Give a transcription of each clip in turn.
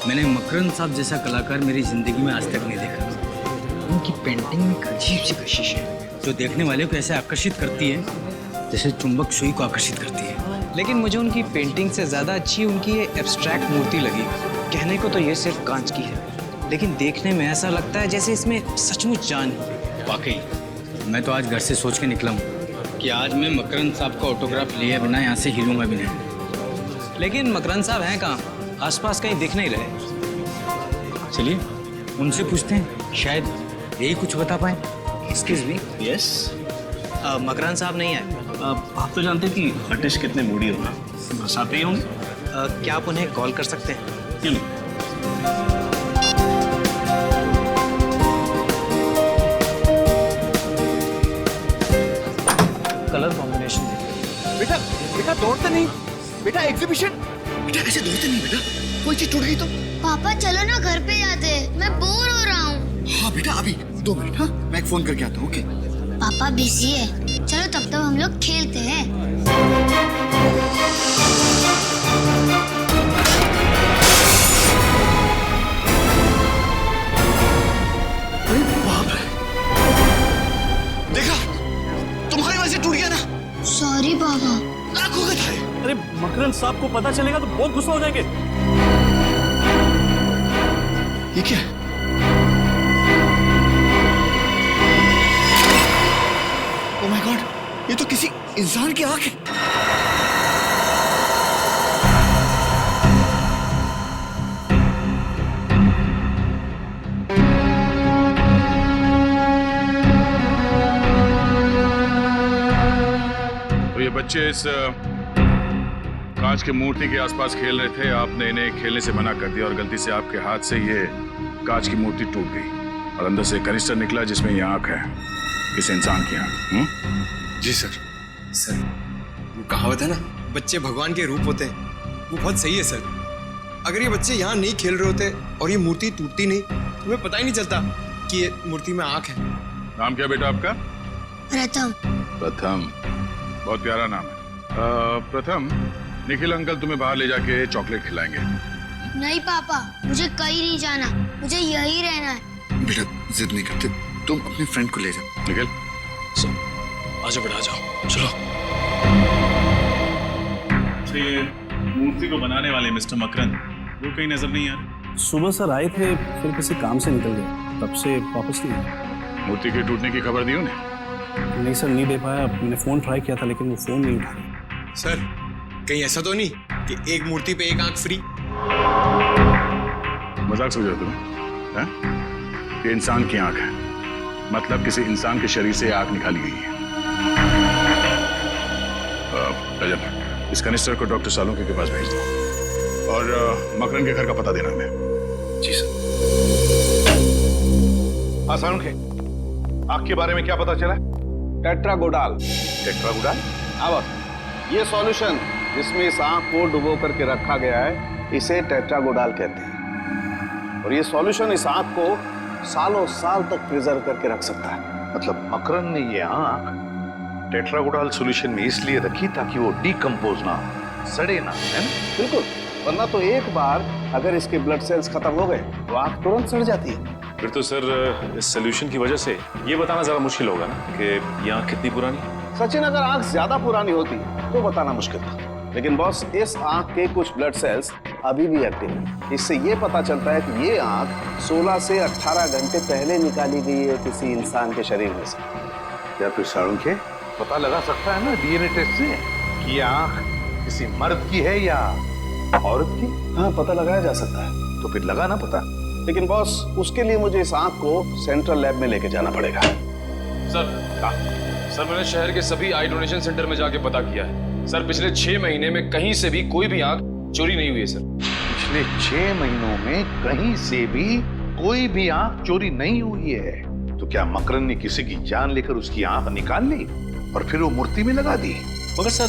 मैंने मकरंद साहब जैसा कलाकार मेरी जिंदगी में आज तक नहीं देखा। उनकी पेंटिंग में एक अजीब सी कशिश है जो देखने वाले को ऐसे आकर्षित करती है जैसे चुंबक सुई को आकर्षित करती है। लेकिन मुझे उनकी पेंटिंग से ज़्यादा अच्छी उनकी ये एब्स्ट्रैक्ट मूर्ति लगी। कहने को तो ये सिर्फ कांच की है, लेकिन देखने में ऐसा लगता है जैसे इसमें सचमुच जान है। वाकई मैं तो आज घर से सोच के निकला हूँ कि आज मैं मकरंद साहब का ऑटोग्राफ लिए बिना यहाँ से हिलूंगा भी नहीं। लेकिन मकरंद साहब हैं कहाँ? आसपास कहीं दिख नहीं रहे। चलिए उनसे पूछते हैं, शायद यही कुछ बता पाए। Excuse me. यस। मकरंद साहब नहीं आए। आप तो जानते हैं कि आर्टिस्ट कितने मूडी हो ना, बस आते ही होंगे। क्या आप उन्हें कॉल कर सकते हैं? क्यों नहीं? कलर कॉम्बिनेशन बेटा बेटा दौड़ते नहीं बेटा, एग्जीबिशन। बेटा ऐसे दौड़ते नहीं बेटा, कोई चीज टूट गई तो। पापा चलो ना घर पे जाते हैं, मैं बोर हो रहा हूँ। हाँ बेटा अभी 2 मिनट। हाँ मैं एक फोन करके आता हूँ। ओके पापा बिजी है, चलो तब तक हम लोग खेलते हैं। अरे बाप रे, देखा तुम्हारी वजह से टूट गया ना। सॉरी पापा। आंखों का था। अरे मकरंद साहब को पता चलेगा तो बहुत गुस्सा हो जाएंगे। ये क्या है? ओह माय गॉड, ये तो किसी इंसान की आंख है। तो ये बच्चे इस कांच की मूर्ति के आसपास खेल रहे थे, आपने इन्हें खेलने से मना कर दिया और गलती से आपके हाथ से ये कांच की मूर्ति टूट गई और अंदर से कनिस्टर निकला जिसमें ये आंख है, किसी इंसान की आंख। जी सर। सर वो कहावत है ना, बच्चे भगवान के रूप होते हैं, वो बहुत सही है सर। अगर ये बच्चे यहाँ नहीं खेल रहे होते और ये मूर्ति टूटती नहीं तो हमें पता ही नहीं चलता कि ये मूर्ति में आंख है। नाम क्या बेटा आपका? प्रथम। प्रथम, बहुत प्यारा नाम है। प्रथम, निखिल अंकल तुम्हें बाहर ले जाके चॉकलेट खिलाएंगे। नहीं पापा, मुझे कहीं नहीं जाना, मुझे यही रहना है। बेटा जिद नहीं करते, तुम अपने फ्रेंड को ले जाओ। निखिल आजा बेटा आजाओ, चलो। ये मूर्ति को बनाने वाले मिस्टर मकरंद वो कहीं नजर नहीं आ रहे। सुबह सर आए थे, फिर किसी काम से निकल गए, तब से वापस नहीं आए। मूर्ति के टूटने की खबर दी उन्हें? नहीं सर, नहीं दे पाया। मैंने फोन ट्राई किया था लेकिन वो फोन नहीं उठा रहे। सर कहीं ऐसा तो नहीं कि एक मूर्ति पे एक आंख फ्री? मजाक समझ रहे हो तुम्हें? हैं? ये इंसान की आंख है, मतलब किसी इंसान के शरीर से आंख निकाली गई है। रजत, इस कनिस्टर को डॉक्टर सालुंके के पास भेज दो और मकरंद के घर का पता देना हमें। जी सर। हाँ सालुंके, आंख के बारे में क्या पता चला? टेट्रागोडाल। टेट्रागोडाल? हाँ बस, ये सॉल्यूशन जिसमें इस आंख को डुबो करके रखा गया है इसे टेट्रागोडाल कहते हैं। और ये सॉल्यूशन इस आंख को सालों साल तक प्रिजर्व करके रख सकता है। मतलब मकरंद ने ये आंख टेट्रागोडाल सॉल्यूशन में इसलिए रखी ताकि वो डिकम्पोज ना हो, सड़े ना, है ना? बिल्कुल, वरना तो एक बार अगर इसके ब्लड सेल्स खत्म हो गए तो आंख तुरंत सड़ जाती है। फिर तो सर इस सोल्यूशन की वजह से ये बताना जरा मुश्किल होगा ना कि ये आंख कितनी पुरानी है। सचिन, अगर आंख ज्यादा पुरानी होती तो बताना मुश्किल था, लेकिन बॉस इस आंख के कुछ ब्लड सेल्स अभी भी एक्टिव हैं। इससे ये पता चलता है कि ये आंख 16 से 18 घंटे पहले निकाली गई है किसी इंसान के शरीर में से। या फिर सालुंके पता लगा सकता है ना डीएनए टेस्ट से कि ये आंख किसी मर्द की है या औरत की? हाँ, पता लगाया जा सकता है। तो फिर लगा ना पता। लेकिन बॉस उसके लिए मुझे इस आंख को सेंट्रल लैब में लेके जाना पड़ेगा। सर मैंने शहर के सभी आई डोनेशन सेंटर में जाके पता किया है सर, पिछले 6 महीने में कहीं से भी कोई भी आंख चोरी नहीं हुई है सर। पिछले 6 महीनों में कहीं से भी कोई भी आंख चोरी नहीं हुई है? तो क्या मकरंद ने किसी की जान लेकर उसकी आंख निकाल ली और फिर वो मूर्ति में लगा दी? मगर सर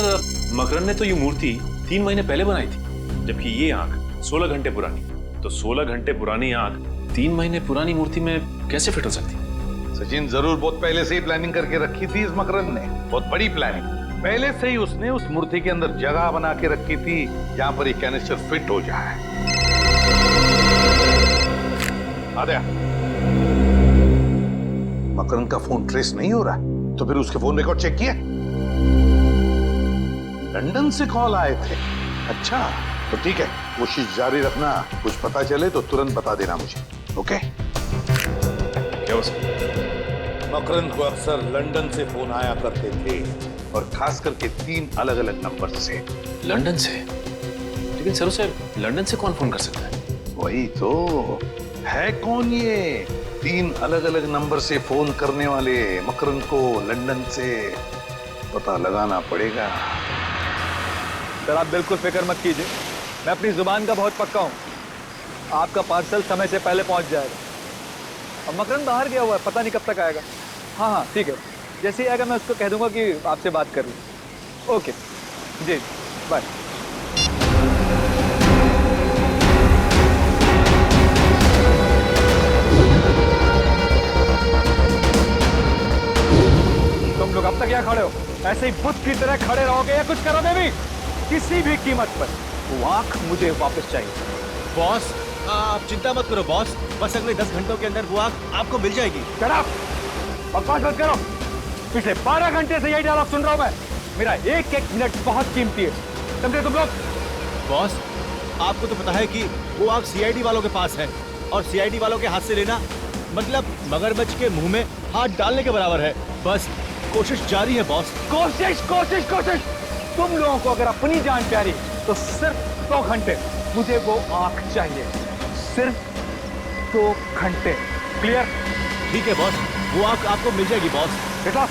मकरंद ने तो ये मूर्ति 3 महीने पहले बनाई थी, जबकि ये आंख 16 घंटे पुरानी। तो 16 घंटे पुरानी आंख 3 महीने पुरानी मूर्ति में कैसे फिट हो सकती? सचिन, जरूर बहुत पहले से ही प्लानिंग करके रखी थी इस मकरंद ने, बहुत बड़ी प्लानिंग। पहले से ही उसने उस मूर्ति के अंदर जगह बना के रखी थी जहां पर ये कैनिस्टर फिट हो जाए। आद्या, मकरंद का फोन ट्रेस नहीं हो रहा है, तो फिर उसके फोन रिकॉर्ड चेक किए? लंदन से कॉल आए थे। अच्छा, तो ठीक है, कोशिश जारी रखना। कुछ पता चले तो तुरंत बता देना मुझे। ओके? क्या हो सर? मकरंद को अक्सर लंदन से फोन आया करते थे, और खास करके 3 अलग-अलग नंबर से। लंदन से? लेकिन सर उसे लंदन से कौन फोन कर सकता है? वही तो है, कौन ये 3 अलग-अलग नंबर से फोन करने वाले मकरंद को लंदन से? पता लगाना पड़ेगा। सर आप बिल्कुल फिक्र मत कीजिए, मैं अपनी जुबान का बहुत पक्का हूँ। आपका पार्सल समय से पहले पहुँच जाएगा। अब मकरंद बाहर गया हुआ है, पता नहीं कब तक आएगा। हाँ ठीक है, जैसे ही आएगा मैं उसको कह दूंगा कि आपसे बात कर लूँ। ओके जी, बाय। तुम लोग अब तक यहाँ खड़े हो, ऐसे ही बुत की तरह खड़े रहोगे या कुछ करोगे भी? किसी भी कीमत पर वो आंख मुझे वापस चाहिए। बॉस आप चिंता मत करो बॉस, बस अगले 10 घंटों के अंदर वो आग आपको मिल जाएगी। बकवास मत करो, पिछले 12 घंटे से यही डायलॉग सुन रहा हूं मैं। मेरा एक एक मिनट बहुत कीमती है, समझे तुम लोग? बॉस आपको तो पता है कि वो आग सीआईडी वालों के पास है, और सीआईडी वालों के हाथ से लेना मतलब मगरमच्छ के मुंह में हाथ डालने के बराबर है। बस कोशिश जारी है बॉस। कोशिश कोशिश कोशिश। तुम लोगों को अगर अपनी जान प्यारी तो सिर्फ 2 घंटे मुझे वो आंख चाहिए, सिर्फ 2 घंटे। क्लियर? ठीक है बॉस, वो आंख आपको मिल जाएगी बॉस। बेटा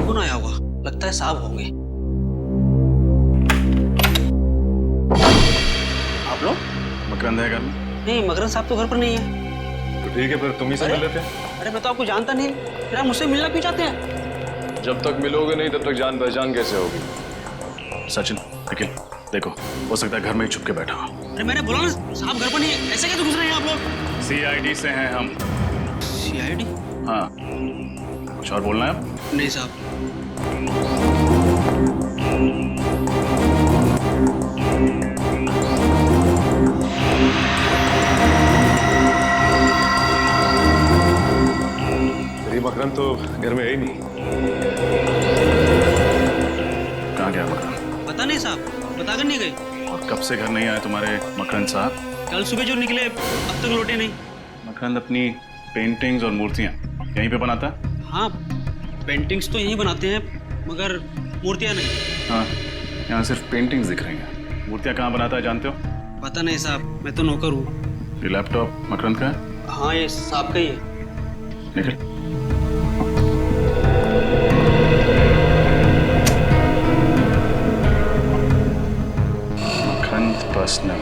कौन आया होगा? लगता है साहब होंगे। आप लोग? मकरंद है घर में? नहीं, मकरंद साहब तो घर पर नहीं है। तो ठीक है, फिर तुम ही से मिल रहे थे। अरे मैं तो आपको जानता नहीं, फिर आप मुझसे मिलना क्यों चाहते हैं? जब तक मिलोगे नहीं तब तक जान पहचान कैसे होगी? सचिन, निखिल, देखो, हो सकता है घर में ही छुप के बैठा हो। अरे मैंने बोला ना साहब घर पर नहीं है, ऐसे कैसे घुस रहे हैं आप लोग? सीआईडी से हैं हम। सीआईडी? हाँ, कुछ और बोलना है आप? नहीं साहब। मकरंद तो घर में है ही नहीं। कहाँ गया मकरंद? पता नहीं साहब, बताकर नहीं गए। और कब से घर नहीं आए तुम्हारे मकरंद साहब? कल सुबह जो निकले अब तक लौटे नहीं। मकरंद अपनी पेंटिंग्स और मूर्तियाँ यहीं पे बनाता है? हाँ, पेंटिंग्स तो यहीं बनाते हैं, मगर मूर्तियाँ नहीं। हाँ, यहाँ सिर्फ पेंटिंग्स दिख रही हैं। मूर्तियाँ कहाँ बनाता है जानते हो? पता नहीं साहब, मैं तो नौकर हूँ। ये लैपटॉप मकरंद का है? हाँ, ये साहब का ही है। निखिल, पर्सनल,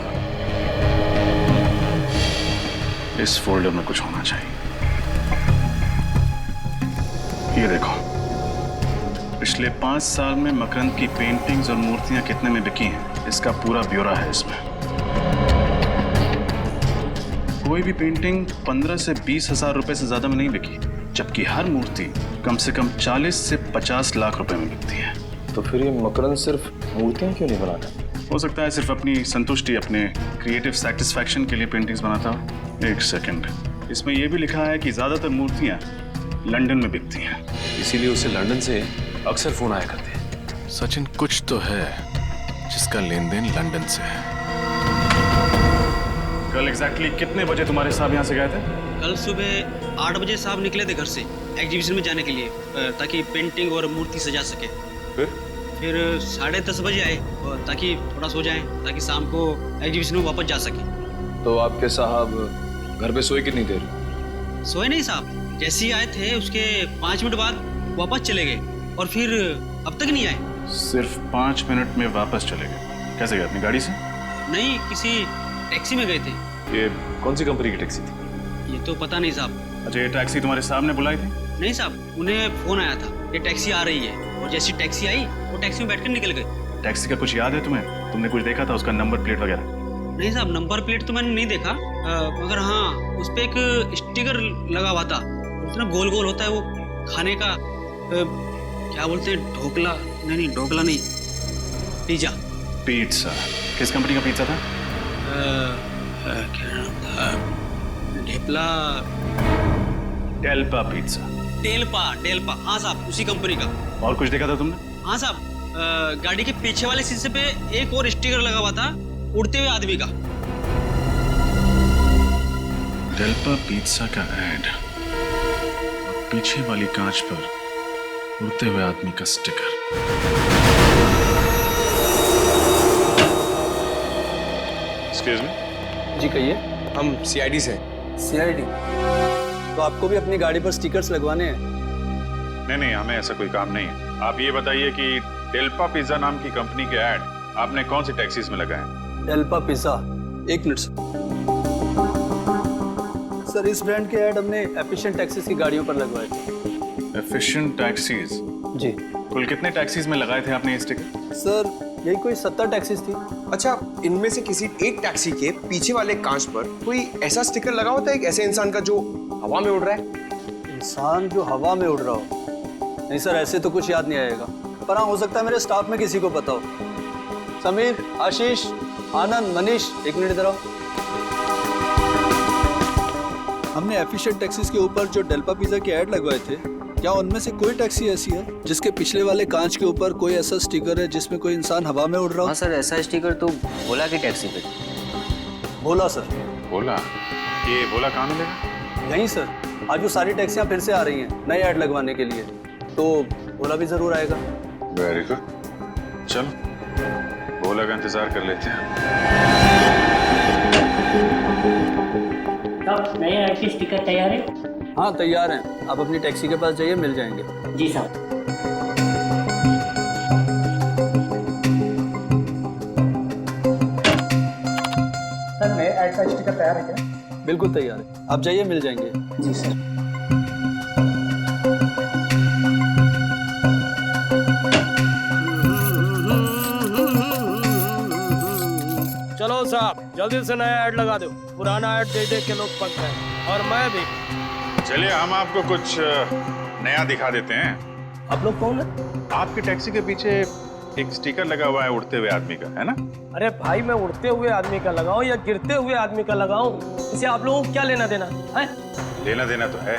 इस फोल्डर में कुछ होना चाहिए। ये देखो, पिछले 5 साल में मकरंद की पेंटिंग्स और मूर्तियां कितने में बिकी हैं, इसका पूरा ब्यौरा है इसमें। कोई भी पेंटिंग 15 से 20 हजार रुपए से ज्यादा में नहीं बिकी, जबकि हर मूर्ति कम से कम 40 से 50 लाख रुपए में बिकती है। तो फिर ये मकरंद सिर्फ मूर्तियां क्यों नहीं बनाता? हो सकता है सिर्फ अपनी संतुष्टि, अपने क्रिएटिव सेटिस्फैक्शन के लिए पेंटिंग्स बनाता हो। एक सेकंड, इसमें यह भी लिखा है कि ज्यादातर मूर्तियां लंदन में बिकती हैं, इसीलिए उसे लंदन से अक्सर फोन आया करते हैं। सचिन, कुछ तो है जिसका लेन देन लंदन से है। कल एग्जैक्टली कितने बजे तुम्हारे साहब यहाँ से गए थे? कल सुबह 8 बजे साहब निकले थे घर से एग्जीबिशन में जाने के लिए, ताकि पेंटिंग और मूर्ति सजा सके। फिर 10:30 बजे आए, और ताकि थोड़ा सो जाएं, ताकि शाम को एग्जीबिशन में वापस जा सके। तो आपके साहब घर पे सोए कितनी देर? सोए नहीं साहब, जैसे ही आए थे उसके 5 मिनट बाद वापस चले गए, और फिर अब तक नहीं आए। सिर्फ 5 मिनट में वापस चले गए? कैसे गए, अपनी गाड़ी से? नहीं, किसी टैक्सी में गए थे। ये कौन सी कंपनी की टैक्सी थी? ये तो पता नहीं साहब। अच्छा, ये टैक्सी तुम्हारे साहब ने बुलाई थी? नहीं साहब, उन्हें फोन आया था, ये टैक्सी आ रही है, और जैसी टैक्सी आई वो टैक्सी में बैठकर निकल गए। टैक्सी का कुछ याद है तुम्हें? तुमने कुछ देखा था, उसका नंबर प्लेट वगैरह? नहीं साहब, नंबर प्लेट तो मैंने नहीं देखा, मगर हाँ उस पे एक स्टिकर लगा हुआ था, इतना गोल गोल होता है वो खाने का, क्या बोलते हैं, ढोकला? नहीं, ढोकला नहीं, पिज्जा। पिज्जा किस कंपनी का पिज्जा था? क्या नाम था? ढेपला। डेल्पा पिज्जा। डेल्पा हाँ साहब, उसी कंपनी का। और कुछ देखा था तुमने? हाँ साहब, गाड़ी के पीछे वाले शीशे पे एक और स्टिकर लगा हुआ था उड़ते हुए आदमी का। डेल्पा पिज्जा का ऐड, पीछे वाली कांच पर उड़ते हुए आदमी का स्टिकर। Excuse me. जी कहिए। हम सीआईडी से। सीआईडी? तो आपको भी अपनी गाड़ी पर स्टिकर्स लगवाने हैं? नहीं, हमें ऐसा कोई काम नहीं है। आप ये बताइए कि डेल्पा पिज्जा नाम की कंपनी के ऐड आपने कौन सी टैक्सीज में लगाए? डेल्पा पिज्जा? एक मिनट सर, इस ब्रांड के ऐड हमने एफिशिएंट टैक्सीज की गाड़ियों पर लगवाए थे। Efficient taxis? जी। कुल कितने टैक्सीज में लगाए थे आपने ये स्टिकर? सर यही कोई 70 टैक्सीज थी। अच्छा, इनमें से किसी एक टैक्सी के पीछे वाले कांच पर कोई ऐसा स्टिकर लगा होता है एक ऐसे इंसान का जो हवा में उड़ रहा है? इंसान जो हवा में उड़ रहा हो? नहीं सर, ऐसे तो कुछ याद नहीं आएगा, पर हाँ हो सकता है मेरे स्टाफ में किसी को पता हो। समीर, आशीष, आनंद, मनीष, एक मिनट इधर आओ। हमने एफिशिएंट टैक्सीज के ऊपर जो डेल्पा पिज्जा के ऐड लगवाए थे, क्या उनमें से कोई टैक्सी ऐसी है जिसके पिछले वाले कांच के ऊपर कोई ऐसा स्टिकर है जिसमें कोई इंसान हवा में उड़ रहा हो? हाँ सर, ऐसा स्टिकर तो भोला की टैक्सी पे। भोला सर? भोला? ये भोला कहाँ मिलेगा? यहीं सर, आज वो सारी टैक्सियां फिर से आ रही हैं नए ऐड लगवाने के लिए, तो भोला भी जरूर आएगा। वेरी गुड, चलो भोला का इंतजार कर लेते हैं। नए ऐड के स्टिकर तैयार है? हाँ तैयार हैं, आप अपनी टैक्सी के पास जाइए, मिल जाएंगे। जी साहब। सर नए ऐड का स्टिकर तैयार है क्या? बिल्कुल तैयार है, आप जाइए, मिल जाएंगे। जी सर। चलो साहब, जल्दी से नया ऐड लगा दो, पुराना ऐड देख देख के लोग पक गए, और मैं भी। चलिए हम आपको कुछ नया दिखा देते हैं। आप लोग कौन है? आपकी टैक्सी के पीछे एक स्टिकर लगा हुआ है उड़ते हुए आदमी का, है ना? अरे भाई, मैं उड़ते हुए आदमी का लगाऊं या गिरते हुए आदमी का लगाऊं, इसे आप लोगों को क्या लेना देना है? लेना देना तो है,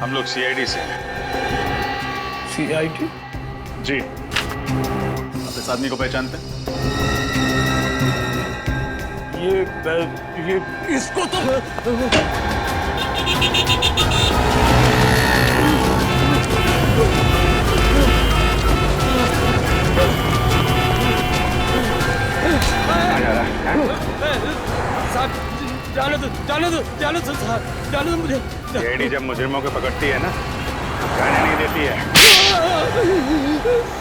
हम लोग सीआईडी से हैं। सीआईडी? जी। आप इस आदमी को पहचानते हैं? ये इसको तो साहब, जाने दो साहब, जाने दो मुझे। सीआईडी जब मुजरिमों को पकड़ती है ना, जाने नहीं देती है।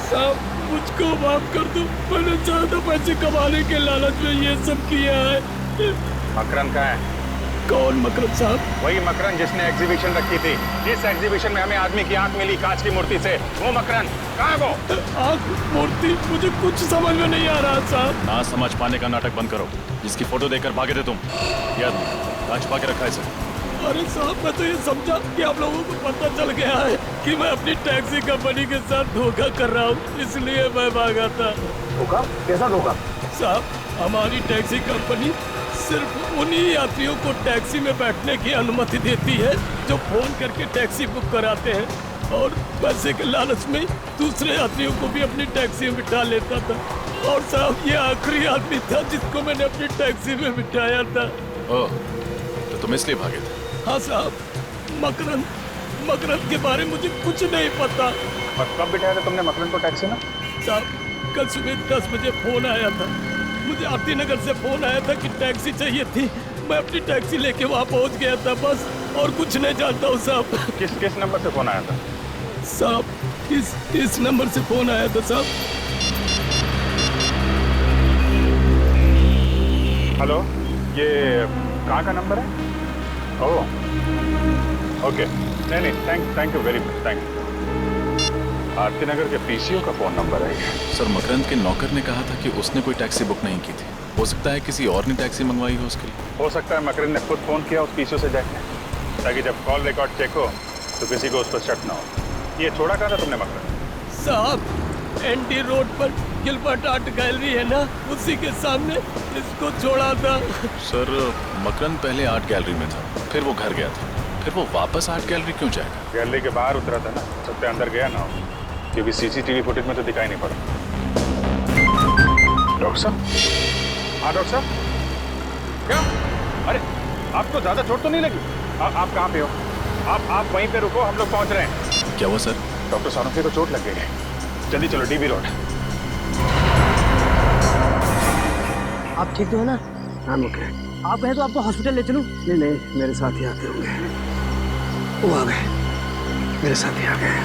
साहब मुझको माफ कर दो, मैंने ज्यादा पैसे कमाने के लालच में ये सब किया है। मकरन कहाँ है? कौन मकरन साहब? वही मकरन जिसने एग्जीबिशन रखी थी, जिस एग्जीबिशन में हमें आदमी की आंख मिली कांच की मूर्ति से, वो मकरन कहाँ है? वो आंख मूर्ति? मुझे कुछ समझ में नहीं आ रहा साहब। ना समझ पाने का नाटक बंद करो। जिसकी फोटो देखकर भागे थे तुम, याद कांच पा के रखा है सर। अरे साहब, मैं तो ये समझा कि आप लोगों को पता चल गया है कि मैं अपनी टैक्सी कंपनी के साथ धोखा कर रहा हूँ, इसलिए मैं भागा था। धोखा? कैसा धोखा? साहब, हमारी टैक्सी कंपनी सिर्फ उन्हीं यात्रियों को टैक्सी में बैठने की अनुमति देती है जो फोन करके टैक्सी बुक कराते हैं, और पैसे के लालच में दूसरे यात्रियों को भी अपनी टैक्सी में बिठा लेता था। और साहब, ये आखिरी आदमी था जिसको मैंने अपनी टैक्सी में बिठाया था। ओह, तो तुम इसलिए भागे थे? हाँ साहब, मकरन के बारे में मुझे कुछ नहीं पता। कब बिठाया था तुमने मकरन को टैक्सी में? साहब, कल सुबह 10 बजे फोन आया था, मुझे आरती नगर से फोन आया था कि टैक्सी चाहिए थी। मैं अपनी टैक्सी लेके वहाँ पहुँच गया था, बस, और कुछ नहीं जानता हूँ साहब। किस नंबर से फोन आया था? साहब, इस नंबर से फोन आया था साहब। हेलो, ये कहाँ का नंबर है? ओह, ओके, नहीं, thank you very much, thank you. Aarti Nagar के पीसीओ का फोन नंबर है। सर, मकरंद के नौकर ने कहा था कि उसने कोई टैक्सी बुक नहीं की थी। हो सकता है किसी और ने टैक्सी मंगवाई हो उसके लिए। हो सकता है मकरंद ने खुद फोन किया उस पीसीओ से जाके, ताकि जब कॉल रिकॉर्ड चेक हो तो किसी को उस पर शक ना हो। ये छोड़ा कहाँ था तुमने मकरंद? साहब, एनडी रोड पर गिलबर्ट आर्ट गैलरी है ना, उसी के सामने इसको छोड़ा था। सर मकरंद पहले आर्ट गैलरी में था, फिर वो घर गया था, फिर वो वापस आर्ट गैलरी क्यों जाएगा? गैलरी के बाहर उतरा था ना, सबसे अंदर गया ना हो, क्योंकि सीसीटीवी फुटेज में तो दिखाई नहीं पड़ा। डॉक्टर साहब, हाँ डॉक्टर साहब, क्या? अरे आपको ज्यादा चोट तो नहीं लगी? आप कहाँ पे हो? आप वहीं पे रुको, हम लोग पहुंच रहे हैं। क्या हुआ सर? डॉक्टर सानोफी को चोट लग गई है, जल्दी चलो डीबी रोड। आप ठीक तो है ना? I'm okay। आप कहें तो आपको हॉस्पिटल ले चलूं? नहीं नहीं, मेरे साथ ही आते होंगे। वो आ गए, मेरे साथ ही आ गए।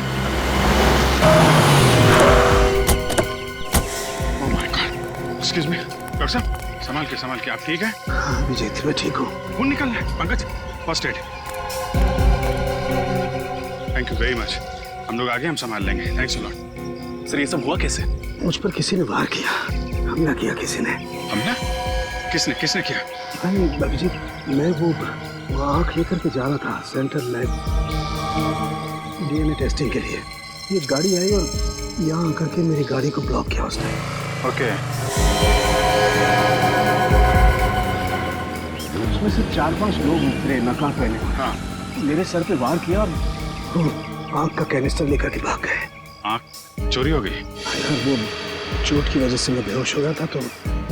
Oh my God, excuse me doctor साहब, संभाल के, आप ठीक है? हाँ विजय थी, मैं ठीक हूँ। खून निकल रहा है। Pankaj, first aid. Thank you very much, हम लोग आगे हम संभाल लेंगे। Thanks a lot. सर ये सब हुआ कैसे? मुझ पर किसी ने वार किया, हमला किया किसी ने। हमला? किसने किया? नहीं अभिजीत, मैं वो आँख लेकर के जा रहा था सेंट्रल लैब डीएनए टेस्टिंग के लिए। ये गाड़ी आई और यहाँ आकर के मेरी गाड़ी को ब्लॉक किया उसने। ओके। उसमें से 4-5 लोग उतरे नकाब पहने। हाँ। मेरे सर पे वार किया और आँख का कैनिस्टर लेकर के भाग गए। आँख चोरी हो गई? वो चोट की वजह से मैं बेहोश हो गया था तो।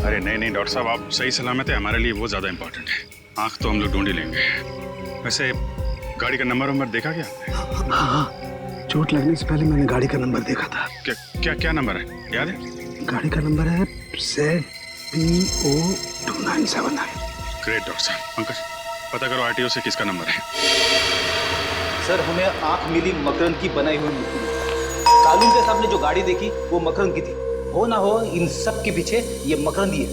अरे नहीं डॉक्टर साहब, आप सही सलामत है, हमारे लिए वो ज्यादा इम्पोर्टेंट है। आँख तो हम लोग ढूंढ ही लेंगे। वैसे गाड़ी का नंबर देखा क्या आपने? हाँ, चोट लगने से पहले मैंने गाड़ी का नंबर देखा था। क्या नंबर है, याद है? गाड़ी का नंबर है ZPO 2979। ग्रेट डॉक्टर साहब। पंकज, पता करो आरटीओ से किसका नंबर है। सर हमें आंख मिली मकरंद की बनाई हुई मूर्ति। कालून के सामने जो गाड़ी देखी वो मकरंद की थी। हो ना हो इन सब के पीछे ये मकरंद ही है।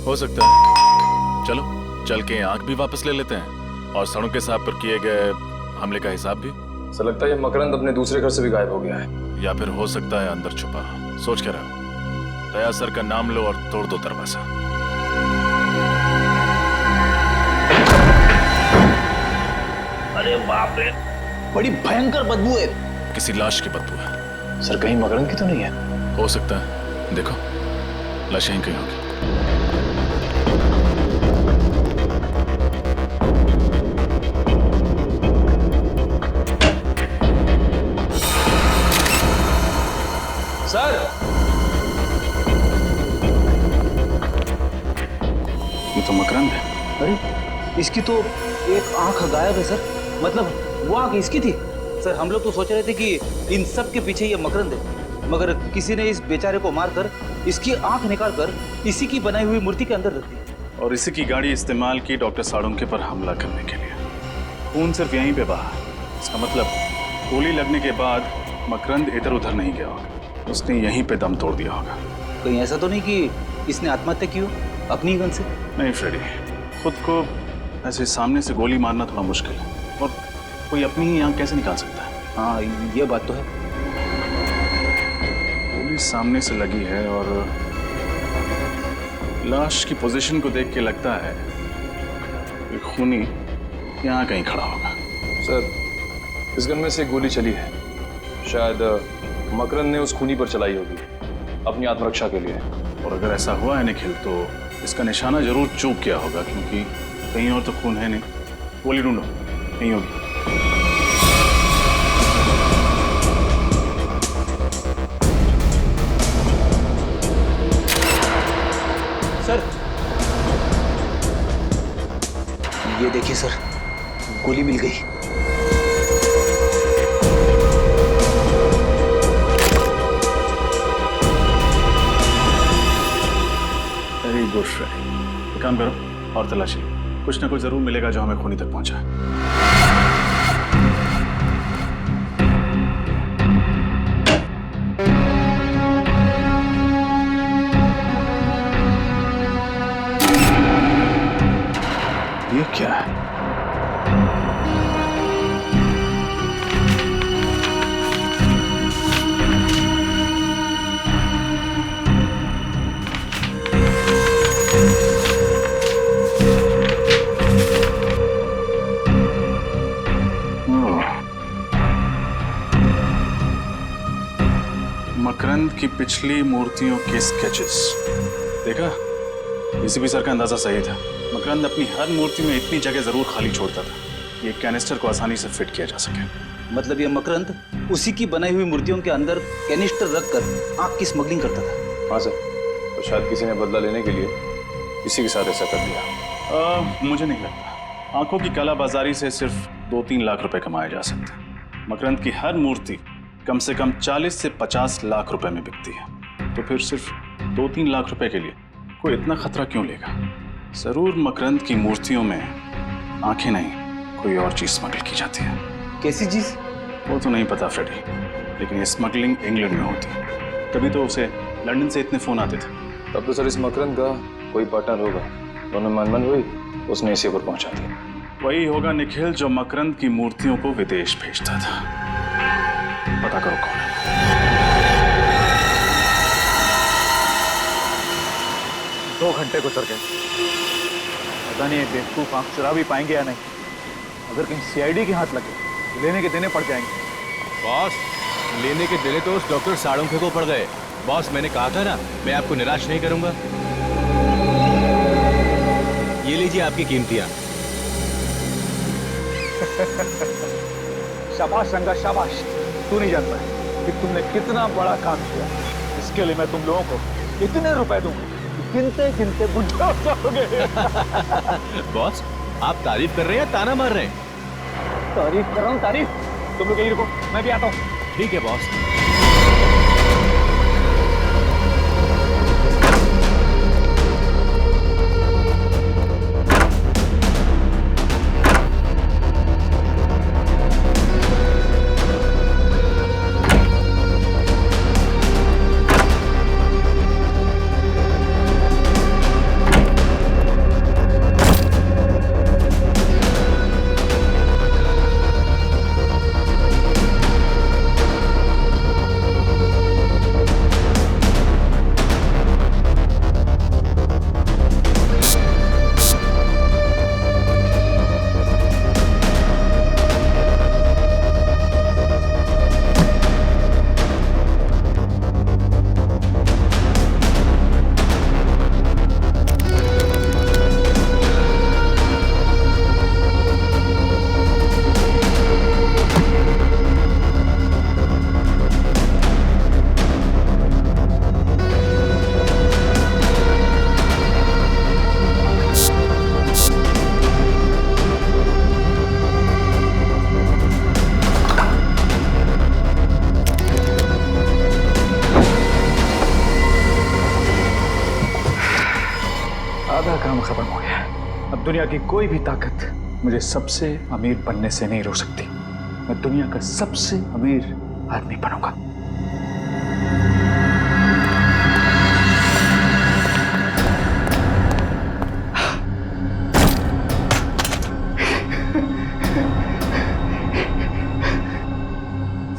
हो सकता है। चलो चल के आंख भी वापस ले लेते हैं और सड़क के साहब पर किए गए हमले का हिसाब भी। सर लगता है ये मकरंद अपने दूसरे घर से भी गायब हो गया है। या फिर हो सकता है अंदर छुपा। सोच के रहो। दया सर का नाम लो और तोड़ दो दरवाजा। अरे बाप रे, बड़ी भयंकर बदबू है। किसी लाश की बदबू है। सर कहीं मकरंद की तो नहीं है? हो सकता है, देखो लाश यहीं कहीं होगी। सर ये तो मकरंद है। अरे इसकी तो एक आंख गायब है सर, मतलब वो आंख इसकी थी। सर हम लोग तो सोच रहे थे कि इन सब के पीछे ये मकरंद है, मगर किसी ने इस बेचारे को मारकर इसकी आंख निकालकर इसी की बनाई हुई मूर्ति के अंदर रख दी। और इसी की गाड़ी इस्तेमाल की डॉक्टर साड़ुंके पर हमला करने के लिए। खून सिर्फ यहीं पे बहा। इसका मतलब गोली लगने के बाद मकरंद इधर उधर नहीं गया होगा, उसने यहीं पे दम तोड़ दिया होगा। कहीं ऐसा तो नहीं कि इसने आत्महत्या की हो अपनी गन से? नहीं फ्रेडी, खुद को ऐसे सामने से गोली मारना थोड़ा मुश्किल है और कोई अपनी ही आंख कैसे निकाल सकता है? हाँ ये बात तो है। गोली सामने से लगी है और लाश की पोजीशन को देख के लगता है कि खूनी यहाँ कहीं खड़ा होगा। सर इस गन में से गोली चली है, शायद मकरंद ने उस खूनी पर चलाई होगी अपनी आत्मरक्षा के लिए। और अगर ऐसा हुआ है निखिल तो इसका निशाना जरूर चूक गया होगा, क्योंकि कहीं और तो खून है नहीं। गोली ढूंढो, नहीं होगी। सर ये देखिए सर, गोली मिल गई। वेरी गुड फ्रेंड, काम करो और तलाशी, कुछ ना कुछ जरूर मिलेगा जो हमें खूनी तक पहुंचा। ये क्या है? मकरंद की पिछली मूर्तियों के स्केचेस देखा? एसीपी सर का अंदाजा सही था। मकरंद अपनी हर मूर्ति में इतनी जगह जरूर खाली छोड़ता था कि एक कैनिस्टर को आसानी से फिट किया जा सके। मतलब ये मकरंद उसी की बनाई हुई मूर्तियों के अंदर कैनिस्टर रखकर आग की स्मगलिंग करता था। हाँ सर, और शायद किसी ने बदला लेने के लिए इसी के साथ ऐसा कर दिया। मुझे नहीं लगता। आंखों की कालाबाजारी से सिर्फ 2-3 लाख रुपए कमाए जा सकते हैं। मकरंद की हर मूर्ति कम से कम 40 से 50 लाख रुपए में बिकती है, तो फिर सिर्फ 2-3 लाख रुपए के लिए कोई इतना खतरा क्यों लेगा? जरूर मकरंद की मूर्तियों में आंखें नहीं, कोई और चीज स्मगल की जाती है। कैसी चीज? वो तो नहीं पता फ्रेडी, लेकिन ये स्मगलिंग इंग्लैंड में होती है। तभी तो उसे लंदन से इतने फोन आते थे। तब तो सर इस मकरंद का कोई पार्टनर होगा, दोनों मन हुई, उसने इसी पर पहुंचा दिया। वही होगा निखिल जो मकरंद की मूर्तियों को विदेश भेजता था। पता करो कौन है। 2 घंटे गुजर गए, पता नहीं बेवकूफ आंख चुरा भी पाएंगे या नहीं। अगर कहीं सीआईडी के हाथ लगे तो लेने के देने पड़ जाएंगे। बॉस, लेने के देने तो उस डॉक्टर साड़ोंखे को पड़ गए। बॉस, मैंने कहा था ना, मैं आपको निराश नहीं करूंगा। ये लीजिए आपकी कीमतियां। शाबाश रंगा शाबाश। तू नहीं जानता है कि तुमने कितना बड़ा काम किया। इसके लिए मैं तुम लोगों को इतने रुपए दूंगा, गिनते गिनते बुढ़े हो जाओगे। बॉस, आप तारीफ कर रहे हैं या ताना मार रहे हैं? तारीफ कर रहा हूँ, तारीफ। तुम लोग यहीं रुको, मैं भी आता हूँ। ठीक है बॉस। काम खत्म हो गया। अब दुनिया की कोई भी ताकत मुझे सबसे अमीर बनने से नहीं रोक सकती। मैं दुनिया का सबसे अमीर आदमी बनूंगा।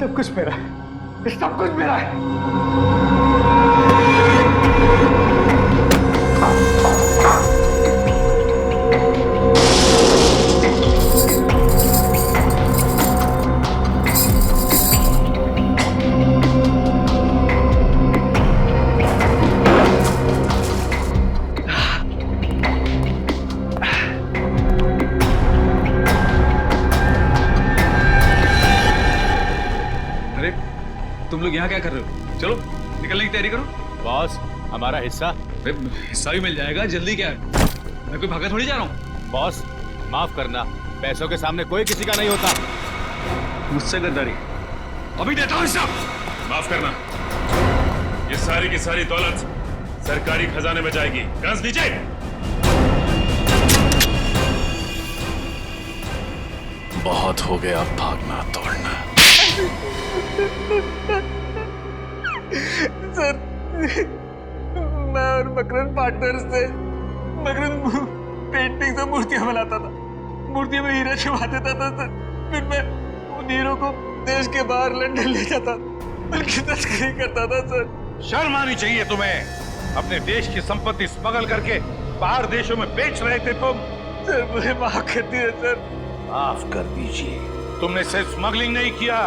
सब कुछ मेरा है, सब कुछ मेरा है। तुम लोग यहाँ क्या कर रहे हो? चलो निकलने की तैयारी करो। बॉस, हमारा हिस्सा? हिस्सा भी मिल जाएगा, जल्दी क्या है? मैं कोई भागा थोड़ी जा रहा हूँ। बॉस, माफ करना, पैसों के सामने कोई किसी का नहीं होता। मुझसे गद्दारी अभी देता हूँ हिस्सा। माफ करना, ये सारी की सारी दौलत सरकारी खजाने में जाएगी। गज नीचे। बहुत हो गया भागना दौड़ना। सर, मैं और मकरंद पार्टनर्स थे। मकरंद पेंटिंग से मूर्तियां बनाता था, मूर्तियों में हीरा छुपा देता था सर। फिर मैं उन हीरो को देश के बाहर लंदन ले जाता, उनकी तस्करी करता था सर। शर्म आनी चाहिए तुम्हें। अपने देश की संपत्ति स्मगल करके बाहर देशों में बेच रहे थे तुम। सर मुझे माफ कर दीजिए सर। माफ कर दीजिए। तुमने सिर्फ स्मगलिंग नहीं किया,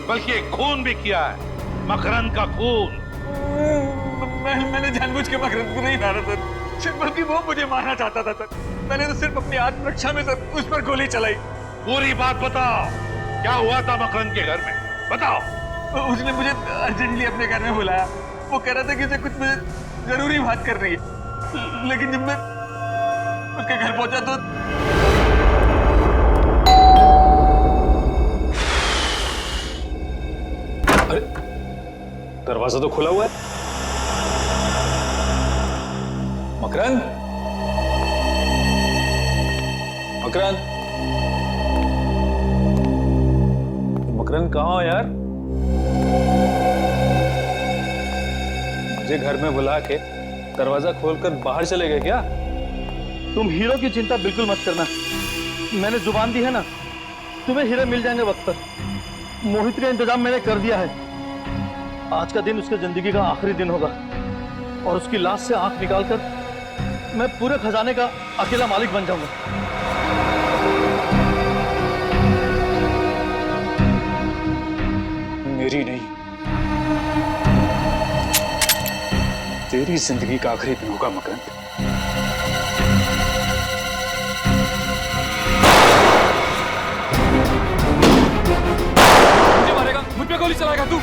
बल्कि एक खून भी किया है। मकरंद का खून। मैंने जानबूझ के मकरंद को नहीं मारा सर, सिर्फ बल्कि वो मुझे मारना चाहता था सर। मैंने तो सिर्फ अपनी आत्मरक्षा में सर उस पर गोली चलाई। पूरी बात बताओ, क्या हुआ था मकरंद के घर में, बताओ। उसने मुझे अर्जेंटली अपने घर में बुलाया। वो कह रहा था कि उसे कुछ मुझे जरूरी बात करनी है, लेकिन जब मैं उसके घर पहुंचा तो अरे दरवाजा तो खुला हुआ है। मकरंद, मकरंद, मकरंद कहाँ हो यार? मुझे घर में बुला के दरवाजा खोलकर बाहर चले गए क्या? तुम हीरो की चिंता बिल्कुल मत करना, मैंने जुबान दी है ना, तुम्हें हीरे मिल जाएंगे वक्त पर। मोहित का इंतजाम मैंने कर दिया है। आज का दिन उसके जिंदगी का आखिरी दिन होगा और उसकी लाश से आंख निकालकर मैं पूरे खजाने का अकेला मालिक बन जाऊंगा। मेरी नहीं, तेरी जिंदगी का आखिरी दिन होगा मकरंद। मुझे मारेगा, मुझ पे गोली चलाएगा तू?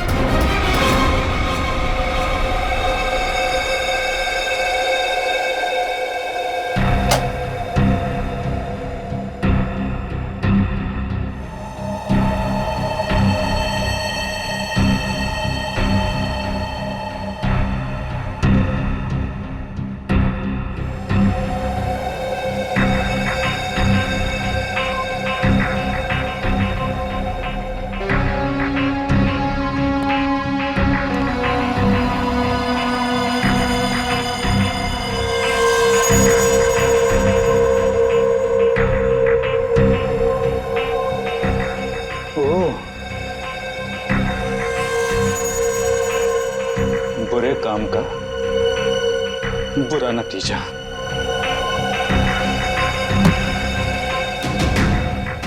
बुरे काम का बुरा नतीजा।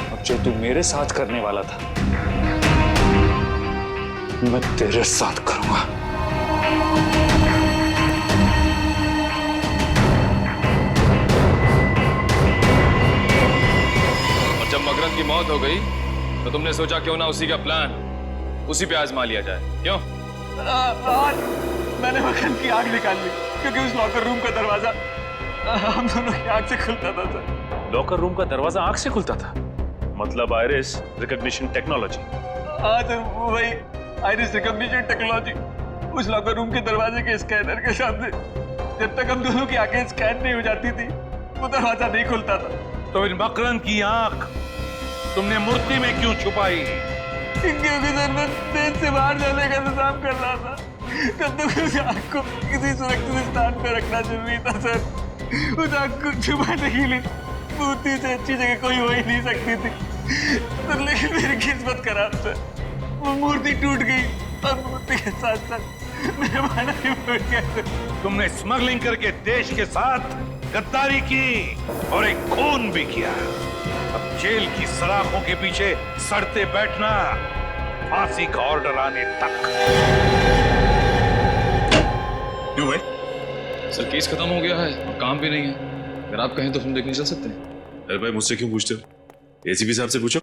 अब जो तू मेरे साथ करने वाला था, मैं तेरे साथ करूंगा। और जब मकरंद की मौत हो गई तो तुमने सोचा क्यों ना उसी का प्लान उसी पे आजमा लिया जाए, क्यों? मैंने मकरंद की आग निकाल ली क्योंकि उस लॉकर रूम का दरवाजा हम दोनों की आग से खुलता था सर। लॉकर रूम का दरवाजा आंख से खुलता था? मतलब आइरिस रिकॉग्निशन टेक्नोलॉजी? हाँ सर, वही आइरिस रिकॉग्निशन टेक्नोलॉजी। उस लॉकर रूम के दरवाजे के स्कैनर के सामने जब तक हम दोनों की आंखें स्कैन नहीं हो जाती थी, वो दरवाजा नहीं खुलता था। तो इन मकरंद की आंख तुमने मूर्ति में क्यों छुपाई? क्योंकि सर मैं देश से बाहर जाने का इंतजाम कर रहा था, तब तक उस आग को किसी सुरक्षित स्थान पर रखना जरूरी था सर। उस आग को छुपाने के लिए मूर्ति से अच्छी जगह कोई हो ही नहीं सकती थी सर, लेकिन मेरी किस्मत खराब सर, वो मूर्ति टूट गई और मूर्ति के साथ साथ मेरा माना भी टूट गया सर। तुमने स्मगलिंग करके देश के साथ गद्दारी की और एक खून भी किया। अब जेल की सलाखों के पीछे सड़ते बैठना, फांसी का ऑर्डर आने तक। क्यों भाई? सर केस खत्म हो गया है और काम भी नहीं है। अगर आप कहें तो फिल्म देखने चल सकते हैं। अरे भाई मुझसे क्यों पूछते हो? एसीपी साहब से पूछो।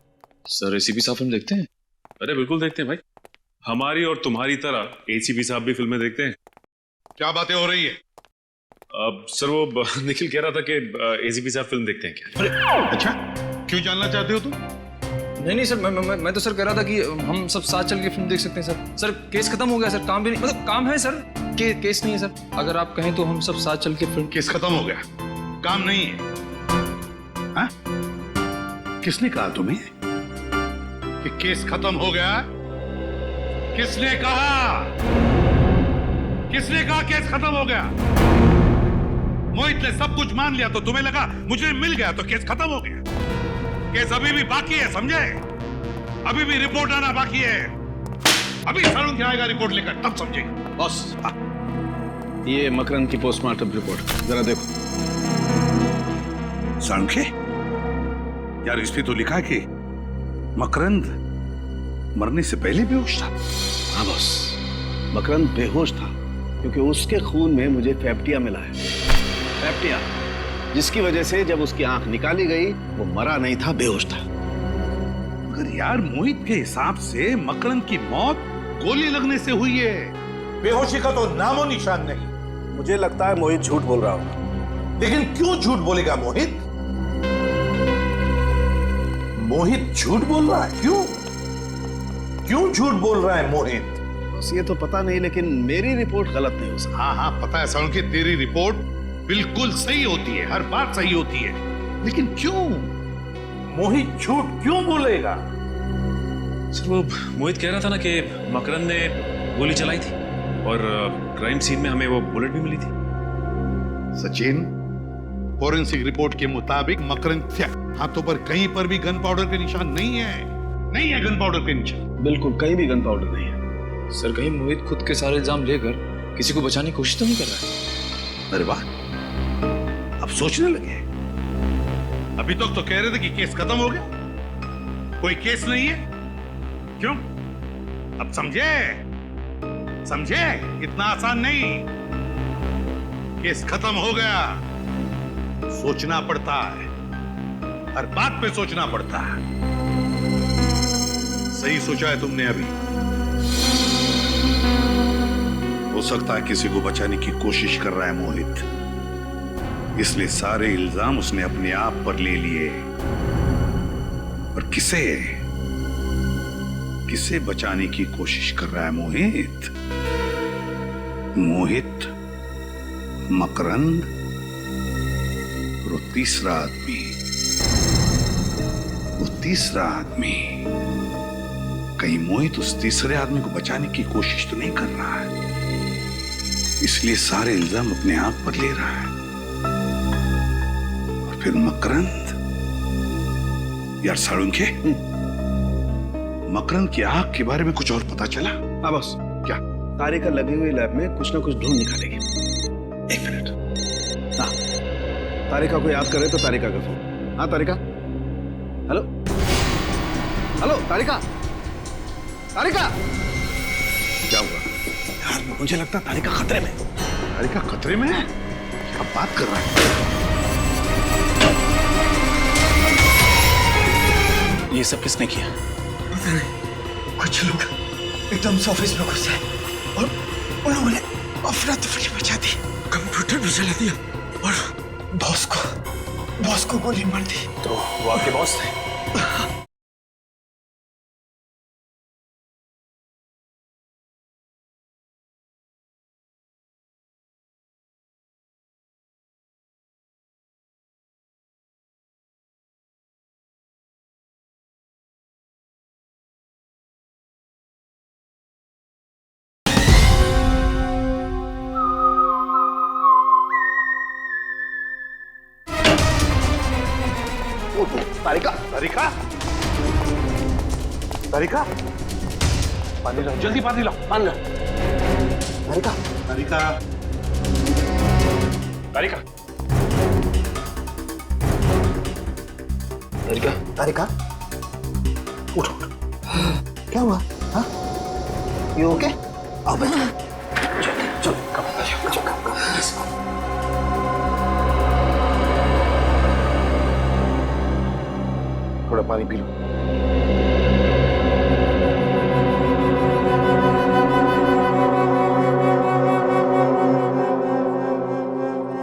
सर एसीपी साहब फिल्म देखते हैं? अरे बिल्कुल देखते हैं भाई, हमारी और तुम्हारी तरह एसीपी साहब भी फिल्में देखते हैं। क्या बातें हो रही है? अब सर वो निखिल कह रहा था कि एसीपी साहब फिल्म देखते हैं क्या? अच्छा, क्यों जानना चाहते हो तुम? नहीं सर, मैं तो सर कह रहा था कि हम सब साथ चल के फिल्म देख सकते हैं सर। सर केस खत्म हो गया सर, काम भी नहीं, मतलब काम है सर, केस नहीं है सर। अगर आप कहें तो हम सब साथ चल के फिल्म। केस खत्म हो गया, काम नहीं है? हाँ? किसने कहा तुम्हें कि केस खत्म हो गया? किसने कहा? किसने कहा केस खत्म हो गया? मोहित ने सब कुछ मान लिया तो तुम्हें लगा मुझे मिल गया तो केस खत्म हो गया? केस अभी भी बाकी है, समझे? अभी भी रिपोर्ट आना बाकी है। अभी सारुंखे आएगा रिपोर्ट लेकर, तब समझेंगे। बॉस, ये मकरंद की पोस्टमार्टम रिपोर्ट जरा देखो। सारुंखे? यार इस पे तो लिखा है कि मकरंद मरने से पहले बेहोश था। हाँ बॉस, मकरंद बेहोश था क्योंकि उसके खून में मुझे फैप्टिया मिला है। फैप्टिया, जिसकी वजह से जब उसकी आंख निकाली गई वो मरा नहीं था, बेहोश था। मगर यार मोहित के हिसाब से मकरंद की मौत गोली लगने से हुई है। बेहोशी का तो नामो निशान नहीं। मुझे लगता है मोहित झूठ बोल रहा होगा। लेकिन क्यों झूठ बोलेगा मोहित? मोहित झूठ बोल रहा है, क्यों झूठ बोल रहा है मोहित? बस ये तो पता नहीं, लेकिन मेरी रिपोर्ट गलत नहीं हो सकती। हाँ पता है सर कि तेरी रिपोर्ट बिल्कुल सही होती है, हर बात सही होती है, लेकिन क्यों मोहित झूठ क्यों बोलेगा? सर वो मोहित कह रहा था ना कि मकरंद ने गोली चलाई थी और क्राइम सीन में हमें वो बुलेट भी मिली थी। सचिन, फोरेंसिक रिपोर्ट के मुताबिक मकरंद के हाथों पर कहीं पर भी गन पाउडर के निशान नहीं है गन पाउडर के निशान। बिल्कुल कहीं भी गन पाउडर नहीं है। सर कहीं मोहित खुद के सारे इल्जाम लेकर किसी को बचाने की कोशिश तो नहीं कर रहा है? अरे वाह, अब सोचने लगे। अभी तक तो कह रहे थे कि केस खत्म हो गया, कोई केस नहीं है। क्यों? अब समझे इतना आसान नहीं। केस खत्म हो गया, सोचना पड़ता है, हर बात पे सोचना पड़ता है। सही सोचा है तुमने। अभी हो सकता है किसी को बचाने की कोशिश कर रहा है मोहित, इसलिए सारे इल्जाम उसने अपने आप पर ले लिए। और किसे बचाने की कोशिश कर रहा है मोहित? मकरंद और वो तीसरा आदमी। कहीं मोहित उस तीसरे आदमी को बचाने की कोशिश तो नहीं कर रहा है, इसलिए सारे इल्जाम अपने आप पर ले रहा है। और फिर मकरंद, यार साळुंखे, मकरंद की आंख के बारे में कुछ और पता चला? हाँ बस। क्या? तारिका लगी हुई लैब में कुछ ना कुछ ढूंढ निकालेगी। एक मिनट। हाँ, तारिका को याद करे तो तारिका का फोन। हाँ तारिका, हेलो तारिका। क्या हुआ? यार मुझे लगता है तारिका खतरे में। तारिका खतरे में है? क्या बात कर रहा है? ये सब किसने किया? पता नहीं, कुछ लोग एकदम से ऑफिस में घुसे और उन लोगों ने अफरा तफरी मचा दी, कंप्यूटर भी जला दिया और बॉस को गोली मार दी। तो वो आपके बॉस थे? तारिका, पानी लाओ, जल्दी पानी लाओ। तारिका, उठो। क्या हुआ? हाँ? You okay? आओ बैठो। चलो, थोड़ा पानी पी लो।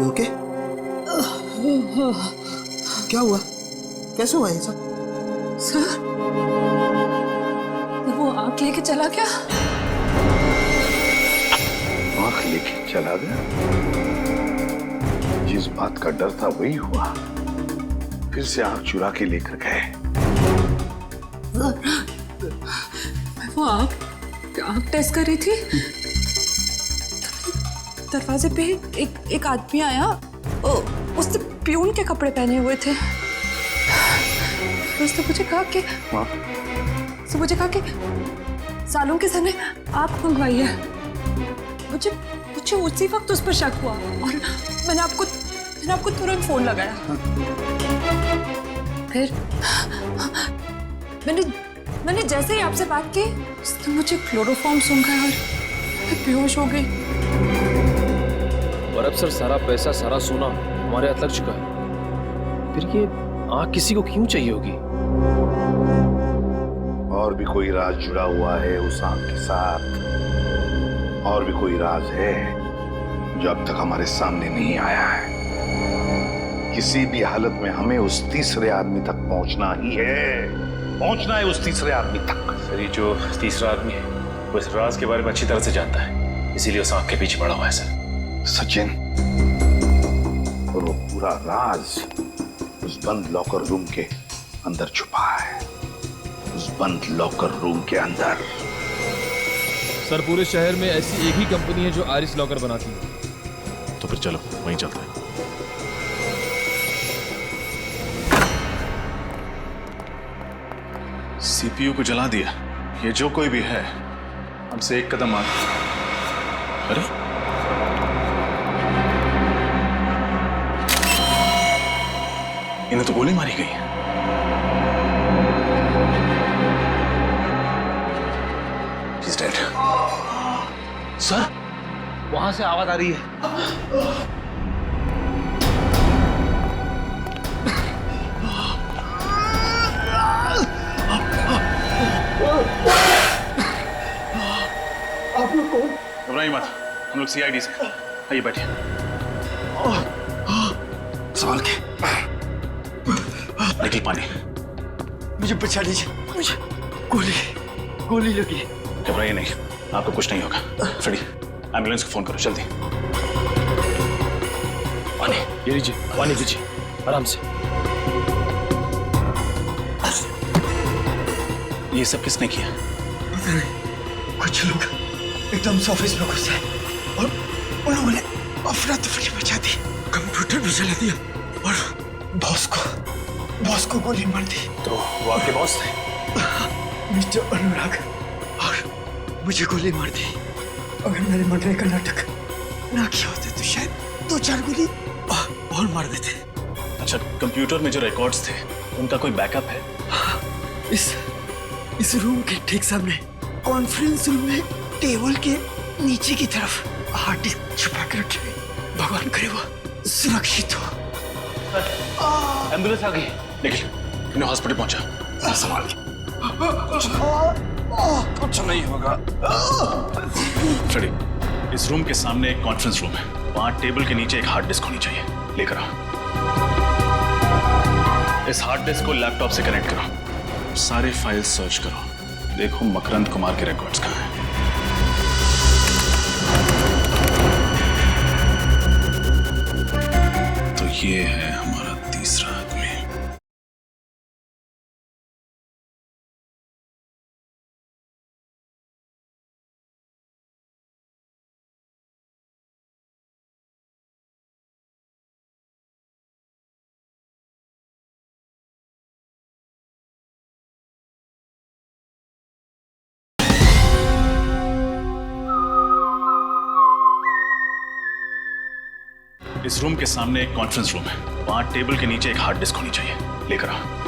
ओके? क्या हुआ? कैसे हुआ ये सब? सर, वो आंख लेके चला क्या? आंख लेके चला गया? जिस बात का डर था वही हुआ। फिर से आंख चुरा के लेकर गए। वो आंख टेस्ट कर रही थी, दरवाजे पे एक आदमी आया। उसने प्यून के कपड़े पहने हुए थे। उसने मुझे कहा कि सालों के सर ने आंख मंगवाई है। मुझे उसी वक्त उस पर शक हुआ और मैंने आपको तुरंत फोन लगाया। फिर मैंने जैसे ही आपसे बात की, उसने मुझे क्लोरोफॉर्म सूंघा और मैं बेहोश हो गई। और अब सर सारा पैसा सारा सोना हमारे हाथ लग चुका है, फिर ये आँख किसी को क्यों चाहिए होगी? और भी कोई राज जुड़ा हुआ है उस आंख के साथ, और भी कोई राज है जो अब तक हमारे सामने नहीं आया है। किसी भी हालत में हमें उस तीसरे आदमी तक पहुंचना ही है, पहुंचना है उस तीसरे आदमी तक। सर ये जो तीसरा आदमी है वो इस राज के बारे में अच्छी तरह से जानता है, इसीलिए उस आंख के पीछे पड़ा हुआ है सर। सचिन, और वो पूरा राज उस बंद लॉकर रूम के अंदर छुपा है, उस बंद लॉकर रूम के अंदर। सर पूरे शहर में ऐसी एक ही कंपनी है जो आइरिस लॉकर बनाती है। तो फिर चलो वहीं चलते हैं। सीपीयू को जला दिया, ये जो कोई भी है हमसे एक कदम आगे। अरे इन्हें तो गोली मारी गई है। He's dead. सर वहां से आवाज आ रही है। आप लोग कौन? घबराइए मत, हम लोग सीआईडी से। आइए बैठिए। संभाल के। निकल पानी। मुझे बचा लीजिए, मुझे गोली लगी। घबराइए नहीं, आपको कुछ नहीं होगा। फ्रेडी, एम्बुलेंस को फोन करो जल्दी। पानी ये लीजिए, पानी लीजिए आराम से। ये सब किसने किया? पता नहीं, कुछ लोग एकदम से ऑफिस में घुसे और उन लोगों ने अफरा तफरी मचा दी, कंप्यूटर भी जला दिया और बॉस को गोली मार दी। तो वो आपके बॉस थे? मिस्टर अनुराग, और मुझे गोली मार दी। अगर मैंने मरने का नाटक ना किया होता तो शायद 2-4 गोली और मार देते। अच्छा, कंप्यूटर में जो रिकॉर्ड्स थे उनका कोई बैकअप है? इस रूम के ठीक सामने कॉन्फ्रेंस रूम में टेबल के नीचे की तरफ हार्ड डिस्क छुपा के रखे। भगवान करे वो सुरक्षित हो। एम्बुलेंस आ गई। निखिल, इन्हें हॉस्पिटल पहुंचा। संभाल के। कुछ नहीं होगा। फ्रेडी, इस रूम के सामने एक कॉन्फ्रेंस रूम है, वहां टेबल के नीचे एक हार्ड डिस्क होनी चाहिए। लेकर आओ। इस हार्ड डिस्क को लैपटॉप से कनेक्ट करो, सारे फाइल्स सर्च करो, देखो मकरंद कुमार के रिकॉर्ड्स कहाँ हैं। तो ये है हमारा तीसरा आदमी। इस रूम के सामने एक कॉन्फ्रेंस रूम है, वहां टेबल के नीचे एक हार्ड डिस्क होनी चाहिए। लेकर आओ।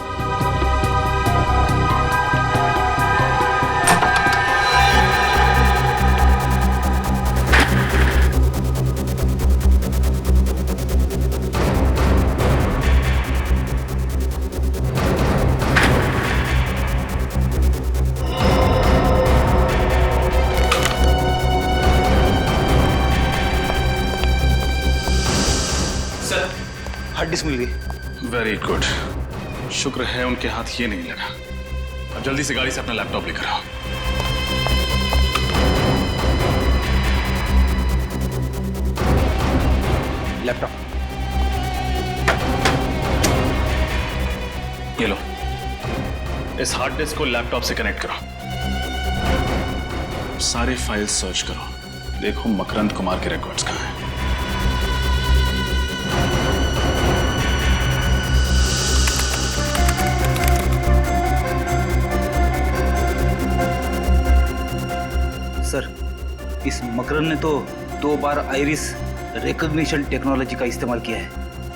हार्ड डिस्क मिल गई। वेरी गुड, शुक्र है उनके हाथ ये नहीं लगा। अब जल्दी से गाड़ी से अपना लैपटॉप लेकर आओ। लैपटॉप ये लो, इस हार्ड डिस्क को लैपटॉप से कनेक्ट करो, सारे फाइल्स सर्च करो, देखो मकरंद कुमार के रिकॉर्ड्स कहाँ हैं। सर, इस मकरंद ने तो 2 बार आइरिस रिकॉग्निशन टेक्नोलॉजी का इस्तेमाल किया है,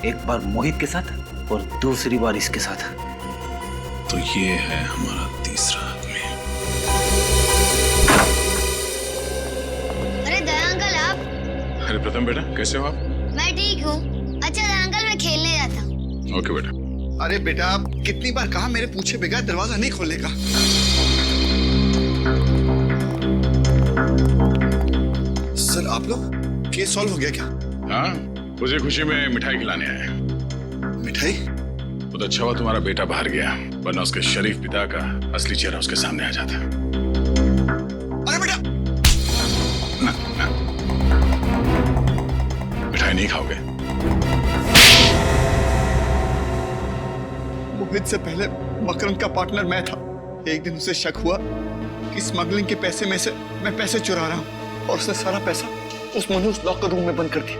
एक बार मोहित के साथ और दूसरी बार इसके साथ। तो ये है हमारा तीसरा आदमी। अरे प्रथम बेटा, कैसे हो आप? मैं ठीक हूँ। अच्छा अंकल, मैं खेलने जाता हूँ। ओके बेटा। अरे बेटा, कितनी बार कहा मेरे पूछे बगैर दरवाजा नहीं खोलने का। सर आप लोग, केस सॉल्व हो गया क्या? हाँ, उसी खुशी में मिठाई खिलाने आए। मिठाई? बहुत अच्छा हुआ तुम्हारा बेटा बाहर गया, वरना उसके शरीफ पिता का असली चेहरा उसके सामने आ जाता। अरे बेटा, ना, ना। मिठाई नहीं खाओगे? मोहित से पहले मकरंद का पार्टनर मैं था। एक दिन उसे शक हुआ कि स्मगलिंग के पैसे में से मैं पैसे चुरा रहा हूँ, और उसने सारा पैसा उस लॉकर रूम में बंद कर दिया।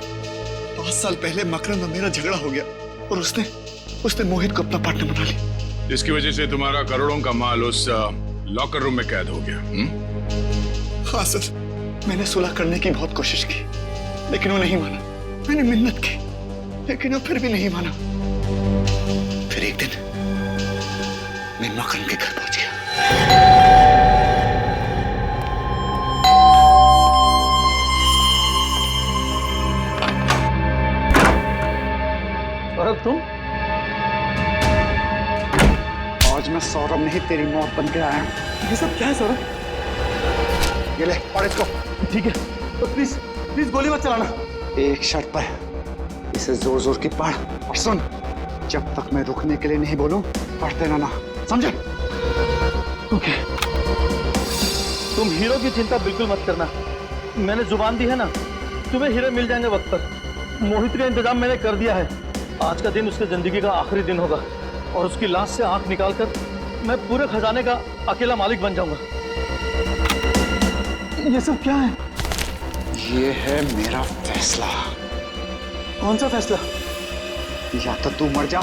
5 साल पहले मकरंद और मेरा झगड़ा हो गया, और उसने मोहित को अपना पार्टनर बना लिया। इसकी वजह से तुम्हारा करोड़ों का माल उस लॉकर रूम में कैद हो गया। हाँ सर, मैंने सुलह करने की बहुत कोशिश की, लेकिन वो नहीं माना। मैंने मिन्नत की, लेकिन वो फिर भी नहीं माना। फिर एक दिन मैं मकरंद के घर पहुंच गया। सौरभ, तुम? आज मैं सौरभ नहीं, तेरी मौत बन के आया हूं। ये सब क्या है सौरभ? ये ले, और इसको। ठीक है, तो प्लीज गोली मत चलाना। एक शर्त पर, इसे जोर जोर की पढ़, और सुन, जब तक मैं रुकने के लिए नहीं बोलूं, पढ़ते रहना, समझे? ओके। तुम हीरो की चिंता बिल्कुल मत करना। मैंने जुबान दी है ना, तुम्हें हीरो मिल जाएंगे वक्त पर। मोहित का इंतजाम मैंने कर दिया है। आज का दिन उसकी जिंदगी का आखिरी दिन होगा, और उसकी लाश से आंख निकालकर मैं पूरे खजाने का अकेला मालिक बन जाऊंगा। ये सब क्या है? ये है मेरा फैसला। कौन सा फैसला? या तो तू मर जा,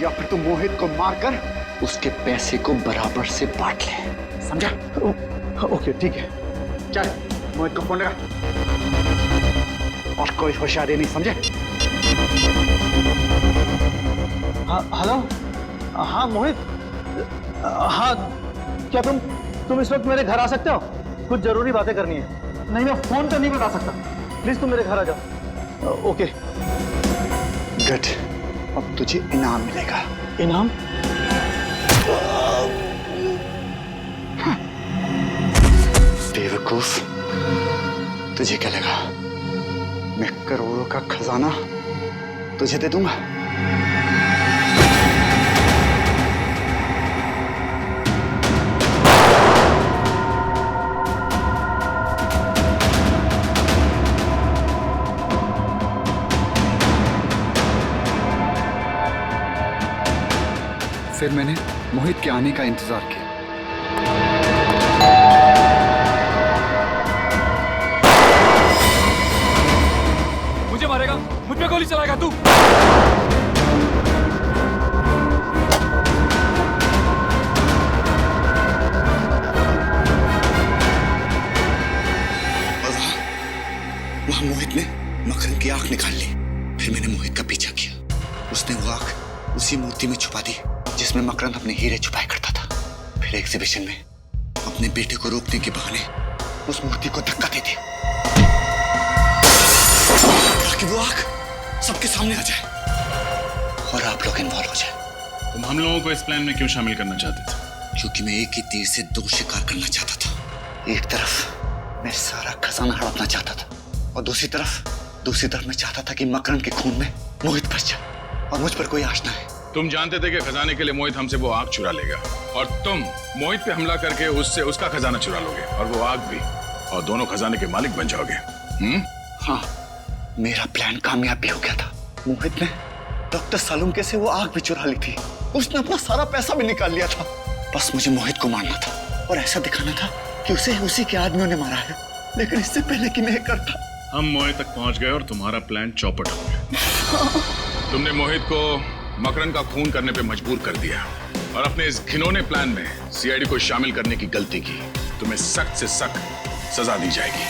या फिर तू मोहित को मारकर उसके पैसे को बराबर से बांट ले, समझा? ओके, ठीक है। चल, मोहित को फोन लगा, और कोई होशियारी नहीं, समझे? हाँ, हेलो। हाँ मोहित। हाँ, क्या तुम इस वक्त मेरे घर आ सकते हो? कुछ जरूरी बातें करनी है। नहीं, मैं फोन पे नहीं बता सकता। प्लीज तुम मेरे घर आ जाओ। ओके। गुड, अब तुझे इनाम मिलेगा। इनाम? बेवकूफ, तुझे क्या लगा मैं करोड़ों का खजाना तुझे दे दूंगा? फिर मैंने मोहित के आने का इंतजार किया। मुझे मारेगा? मुझ पे गोली चलाएगा तू? वहां मोहित ने मकरंद की आंख निकाल ली। फिर मैंने मोहित का पीछा किया। उसने वो आंख उसी मूर्ति में छुपा दी जिसमें मकरंद अपने हीरे छुपाया करता था। फिर एग्जीबिशन में अपने बेटे को रोकने के बहाने उस मूर्ति को धक्का दे दिया ताकि वो आंख सबके सामने आ जाए और आप लोग इन्वॉल्व हो जाए। तुम हम लोगों को इस प्लान में क्यों शामिल करना चाहते थे? क्योंकि मैं एक ही तीर से 2 शिकार करना चाहता था। एक तरफ मैं सारा खजाना हड़पना चाहता था, और दूसरी तरफ मैं चाहता था कि मकरंद के खून में मोहित फंस जाए और मुझ पर कोई आश ना है। तुम जानते थे कि खजाने के लिए मोहित हमसे वो आग चुरा लेगा, और तुम मोहित पे हमला करके उससे उसका खजाना चुरा लोगे, और वो आग भी, और दोनों खजाने के मालिक बन जाओगे। हाँ, मेरा प्लान कामयाब भी हो गया था। मोहित ने डॉक्टर सालुम के से वो आग भी चुरा ली थी। उसने अपना सारा पैसा भी निकाल लिया था। बस मुझे मोहित को मारना था और ऐसा दिखाना था कि उसे उसी के आदमियों ने मारा है। लेकिन इससे पहले कि मैं करता, हम मोहित तक पहुंच गए और तुम्हारा प्लान चौपट हो गया। तुमने मोहित को मकरंद का खून करने पे मजबूर कर दिया, और अपने इस घिनौने प्लान में सीआईडी को शामिल करने की गलती की। तुम्हें सख्त से सख्त सजा दी जाएगी।